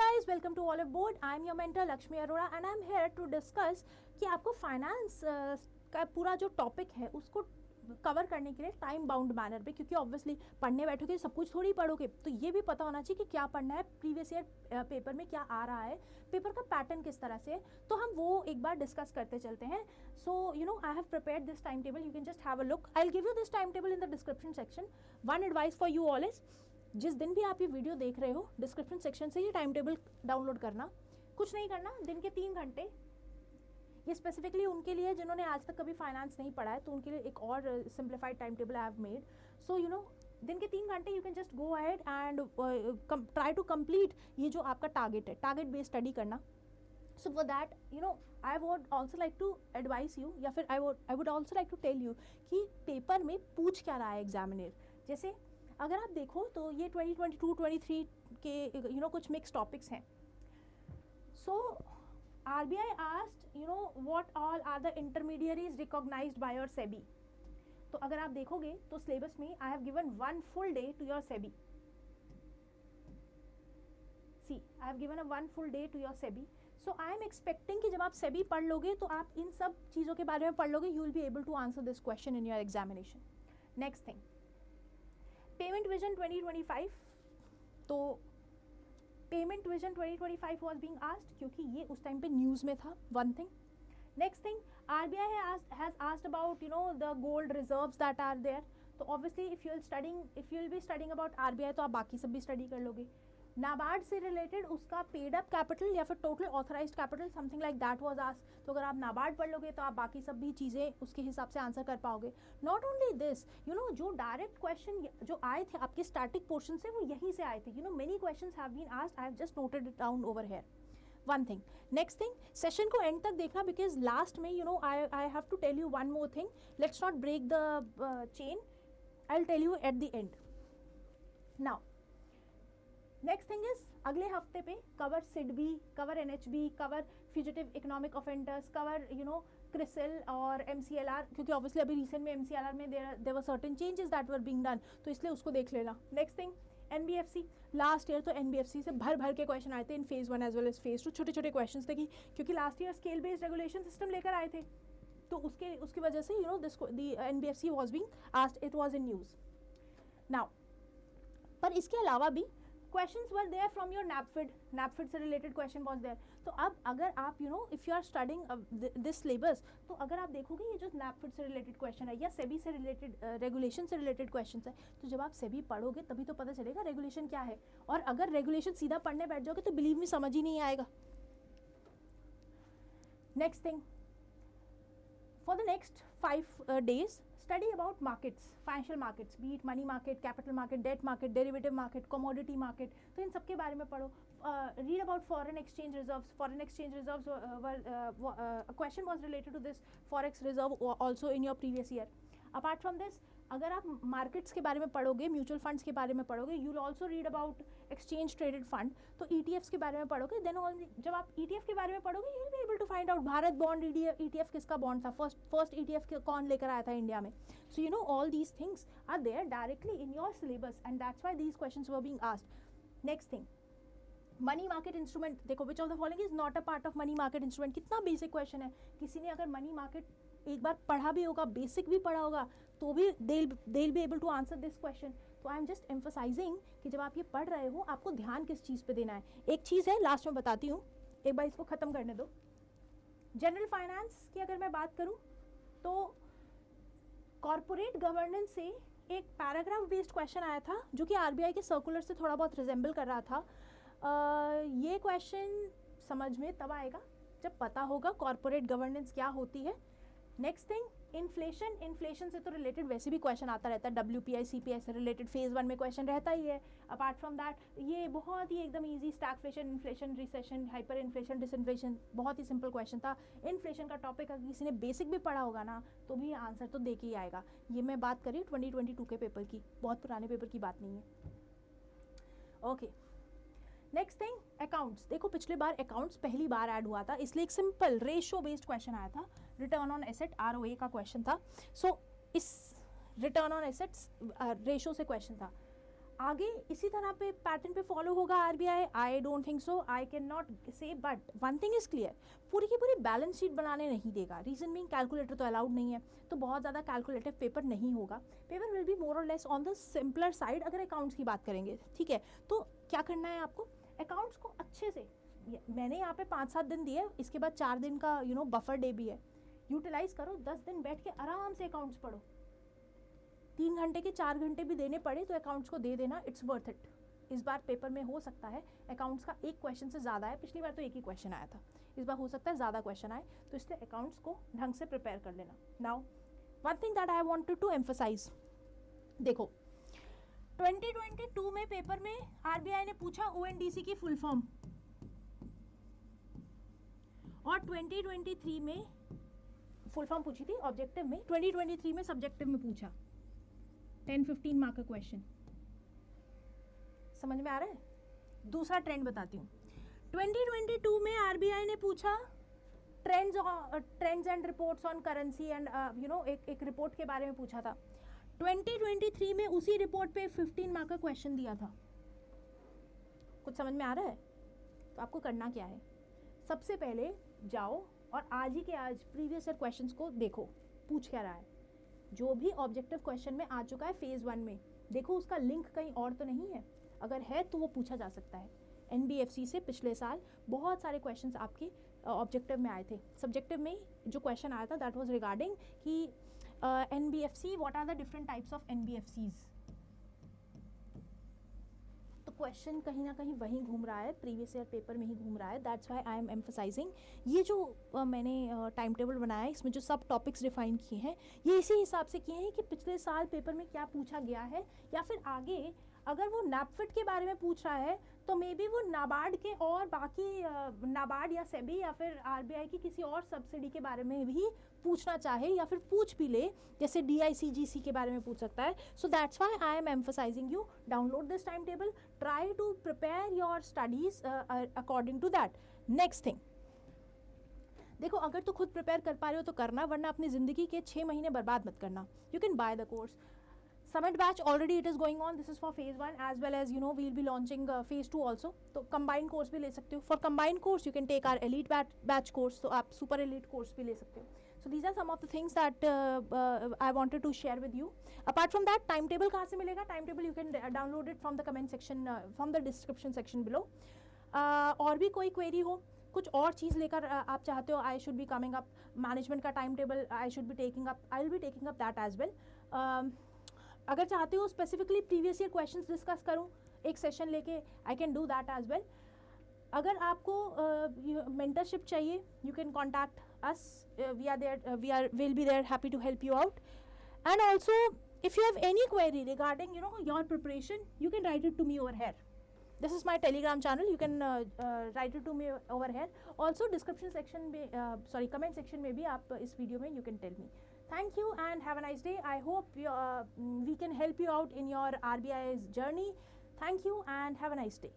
guys, welcome to Olive Board. I am your mentor Lakshmi Arora and I am here to discuss कि आपको finance का पूरा जो topic है उसको कवर करने के लिए टाइम बाउंड मैनर पे, क्योंकि ऑब्वियसली पढ़ने बैठोगे सब कुछ थोड़ी पढ़ोगे, तो ये भी पता होना चाहिए कि क्या पढ़ना है, प्रीवियस ईयर पेपर में क्या आ रहा है, पेपर का पैटर्न किस तरह से है, तो हम वो एक बार डिस्कस करते चलते हैं. सो you know I have prepared this time table, you can just have a look. I will give you this time table in the description section. One advice for you all is, जिस दिन भी आप ये video देख रहे हो description section से ये टाइम टेबल डाउनलोड करना. कुछ नहीं करना, दिन के 3 घंटे, ये स्पेसिफिकली उनके लिए जिन्होंने आज तक कभी फाइनेंस नहीं पढ़ा है, तो उनके लिए एक और simplified time table I have made. So you know दिन के 3 घंटे you can just go ahead and try to complete ये जो आपका टारगेट है, टारगेट बेस्ड स्टडी करना. So for that you know I would also like to advise you, या फिर I would also like to tell you कि paper में पूछ क्या रहा है एग्जामिनर. जैसे अगर आप देखो तो ये 2022-23 के यू नो कुछ मिक्स टॉपिक्स हैं. सो RBI asked, you know, what all are the intermediaries recognized by your SEBI. तो अगर आप देखोगे तो सिलेबस में I have given 1 full day to your SEBI. See, I have given a 1 full day to your SEBI. So I am expecting कि जब आप SEBI पढ़ लोगे तो आप इन सब चीज़ों के बारे में पढ़ लोगे, you will be able to answer this question in your examination. Next thing, Payment Vision 2025. तो payment vision 2025 was being asked क्योंकि ये उस टाइम पे न्यूज़ में था. One thing. Next thing, RBI has asked about you know the gold reserves that are there. तो obviously if you will be studying about RBI तो आप बाकी सब भी स्टडी कर लोगे. नाबार्ड से रिलेटेड उसका पेड अप कैपिटल या फिर total authorised capital something like that was asked. तो अगर आप नाबार्ड पढ़ लोगे तो आप बाकी सब भी चीज़ें उसके हिसाब से आंसर कर पाओगे. Not only this, you know जो डायरेक्ट क्वेश्चन जो आए थे आपके स्टैटिक पोर्शन से वो यहीं से आए थे. You know many questions have been asked, I have just noted it down over here. One thing. Next thing, session को एंड तक देखना बिकॉज लास्ट में you know I have to tell you one more thing. Let's not break the chain, I will tell you at the end. Now next thing is अगले हफ्ते पे cover SIDBI, cover NHB, cover fugitive economic offenders, cover you know CRISIL और MCLR, क्योंकि obviously अभी recent में MCLR में there were certain changes that were being done, तो इसलिए उसको देख लेना. Next thing, NBFC. Last year तो NBFC से भर भर के क्वेश्चन आए थे in phase 1 as well as phase 2. छोटे छोटे क्वेश्चन थे क्योंकि last year scale based regulation system लेकर आए थे, तो उसकी वजह से you know this the NBFC was being asked, it was in news. Now पर इसके अलावा भी questions were there from your NAPFID से रिलेटेड क्वेश्चन वॉज देयर. तो अब अगर आप you know if you are studying this syllabus, तो अगर आप देखोगे ये जो NAPFID से रिलेटेड क्वेश्चन है या सेबी से रिलेटेड रेगुलेशन से रिलेटेड क्वेश्चन है, तो जब आप सेबी पढ़ोगे तभी तो पता चलेगा रेगुलेशन क्या है. और अगर रेगुलेशन सीधा पढ़ने बैठ जाओगे तो बिलीव मी समझ ही नहीं आएगा. Next thing, for the next 5 days study about markets, financial markets, be it money market, capital market, debt market, derivative market, commodity market. तो इन सब के बारे में पढ़ो. Read about foreign exchange reserves. Foreign exchange reserves a question was related to this forex reserve also in your previous year. Apart from this, अगर आप markets के बारे में पढ़ोगे, म्यूचुअल फंड्स के बारे में पढ़ोगे, you will also read about exchange traded fund. तो ETFs के बारे में पढ़ोगे, देन जब आप ETF के बारे में पढ़ोगे you will be able to find out Bharat bond ETF किसका बॉन्ड था, फर्स्ट ETF कौन लेकर आया था इंडिया में. So you know all these things are there directly in your syllabus and that's why these questions were being asked. Next thing, money market instrument. देखो which of the following is not a part of money market instrument. कितना basic question है. किसी ने अगर money market एक बार पढ़ा भी होगा, बेसिक भी पढ़ा होगा, तो भी they will be able to answer this question. तो आई एम जस्ट एम्फसाइजिंग कि जब आप ये पढ़ रहे हो आपको ध्यान किस चीज़ पे देना है. एक चीज़ है लास्ट में बताती हूँ, एक बार इसको ख़त्म करने दो. जनरल फाइनेंस की अगर मैं बात करूँ तो कॉरपोरेट गवर्नेंस से एक पैराग्राफ बेस्ड क्वेश्चन आया था जो कि RBI के सर्कुलर से थोड़ा बहुत रिजेंबल कर रहा था. ये क्वेश्चन समझ में तब आएगा जब पता होगा कॉरपोरेट गवर्नेंस क्या होती है. नेक्स्ट थिंग, इन्फ्लेशन से तो रिलेटेड वैसे भी क्वेश्चन आता रहता है. WPI CPI से रिलेटेड फेज़ 1 में क्वेश्चन रहता ही है. अपार्ट फ्रॉम दैट ये बहुत ही एकदम easy, stagflation, inflation, recession, hyper inflation, disinflation, बहुत ही सिंपल क्वेश्चन था. इन्फ्लेशन का टॉपिक अगर किसी ने बेसिक भी पढ़ा होगा ना तो भी आंसर तो दे के ही आएगा. ये मैं बात कर रही हूँ 2022 के पेपर की, बहुत पुराने पेपर की बात नहीं है. ओके. Next thing, accounts. देखो पिछले बार अकाउंट्स पहली बार ऐड हुआ था, इसलिए एक सिंपल रेशियो बेस्ड क्वेश्चन आया था. रिटर्न ऑन एसेट ROA का क्वेश्चन था. सो इस रिटर्न ऑन एसेट्स रेशियो से क्वेश्चन था. आगे इसी तरह पे पैटर्न पे फॉलो होगा RBI? I don't think so, I can not say, but one thing is clear, पूरी की पूरी बैलेंस शीट बनाने नहीं देगा। रीजन मीन कैलकुलेटर तो अलाउड नहीं है, तो बहुत ज़्यादा कैलकुलेटिव पेपर नहीं होगा। पेपर विल बी मोर और less on the simpler side अगर अकाउंट्स की बात करेंगे, ठीक है। तो क्या करना है आपको, अकाउंट्स को अच्छे से, मैंने यहाँ पे 5-7 दिन दिए, इसके बाद 4 दिन का बफर डे भी है, यूटिलाइज करो। 10 दिन बैठ के आराम से अकाउंट्स पढ़ो, 3 घंटे के 4 घंटे भी देने पड़े तो अकाउंट्स को दे देना, इट्स वर्थ इट। इस बार पेपर में हो सकता है अकाउंट्स का एक क्वेश्चन से ज़्यादा है, पिछली बार तो एक ही क्वेश्चन आया था, इस बार हो सकता है ज़्यादा क्वेश्चन आए, तो इसलिए अकाउंट्स को ढंग से प्रिपेयर कर लेना। Now one thing that I wanted to emphasise, देखो 2022 में पेपर में आरबीआई ने पूछा ओएनडीसी की फुल फॉर्म, और 2023 में फुल फॉर्म पूछी थी ऑब्जेक्टिव में, 2023 में सब्जेक्टिव में पूछा 10-15 मार्क का क्वेश्चन। समझ में आ रहा है? दूसरा ट्रेंड बताती हूँ, 2022 में आरबीआई ने पूछा trends and reports on currency and एक रिपोर्ट के बारे में पूछा था। 2023 में उसी रिपोर्ट पे 15 मार्क का क्वेश्चन दिया था। कुछ समझ में आ रहा है? तो आपको करना क्या है, सबसे पहले जाओ और आज ही के आज प्रीवियस ईयर क्वेश्चंस को देखो, पूछ क्या रहा है। जो भी ऑब्जेक्टिव क्वेश्चन में आ चुका है फेज़ 1 में, देखो उसका लिंक कहीं और तो नहीं है, अगर है तो वो पूछा जा सकता है। एनबीएफसी से पिछले साल बहुत सारे क्वेश्चंस आपके ऑब्जेक्टिव में आए थे। सब्जेक्टिव में जो क्वेश्चन आया था दैट वाज रिगार्डिंग कि NBFC, what are the different types of NBFCs. तो क्वेश्चन कहीं ना कहीं वहीं घूम रहा है, प्रीवियस ईयर पेपर में ही घूम रहा है। That's why I am emphasising. ये जो मैंने टाइम टेबल बनाया है, इसमें जो सब टॉपिक्स डिफाइन किए हैं, ये इसी हिसाब से किए हैं कि पिछले साल पेपर में क्या पूछा गया है, या फिर आगे अगर वो नैपफिट के बारे में पूछ रहा है तो मे बी वो नाबार्ड के और बाकी नाबार्ड या सेबी या फिर आरबीआई की किसी और सब्सिडी के बारे में भी पूछना चाहे, या फिर पूछ भी ले, जैसे डीआईसीजीसी के बारे में पूछ सकता है। So that's why I am emphasising you, download this time table, try to prepare your studies according to that. Next thing, देखो अगर तो खुद प्रिपेयर कर पा रहे हो तो करना, वरना अपनी ज़िंदगी के 6 महीने बर्बाद मत करना। You can by the course. Summit batch already it is going on. This is for phase 1 as well as we'll be launching phase 2 also. तो combined course भी ले सकते हो. For combined course you can take our elite batch course. तो आप super elite course भी ले सकते हो. So these are some of the things that I wanted to share with you. Apart from that, timetable कहाँ से मिलेगा? Timetable you can download it from the comment section, from the description section below. और भी कोई query हो, कुछ और चीज़ लेकर आप चाहते हो, I should be coming up, management का timetable I should be taking up, I will be taking up that as well. अगर चाहते हो specifically previous year questions discuss करूं एक सेशन लेके, I can do that as well. अगर आपको mentorship चाहिए, you can contact us, will be there, happy to help you out. And also if you have any query regarding your preparation, you can write it to me over here. This is my Telegram channel. You can write it to me over here. Also, description section में, comment section में भी आप इस video में you can tell me. Thank you and have a nice day. I hope we can help you out in your RBI's journey. Thank you and have a nice day.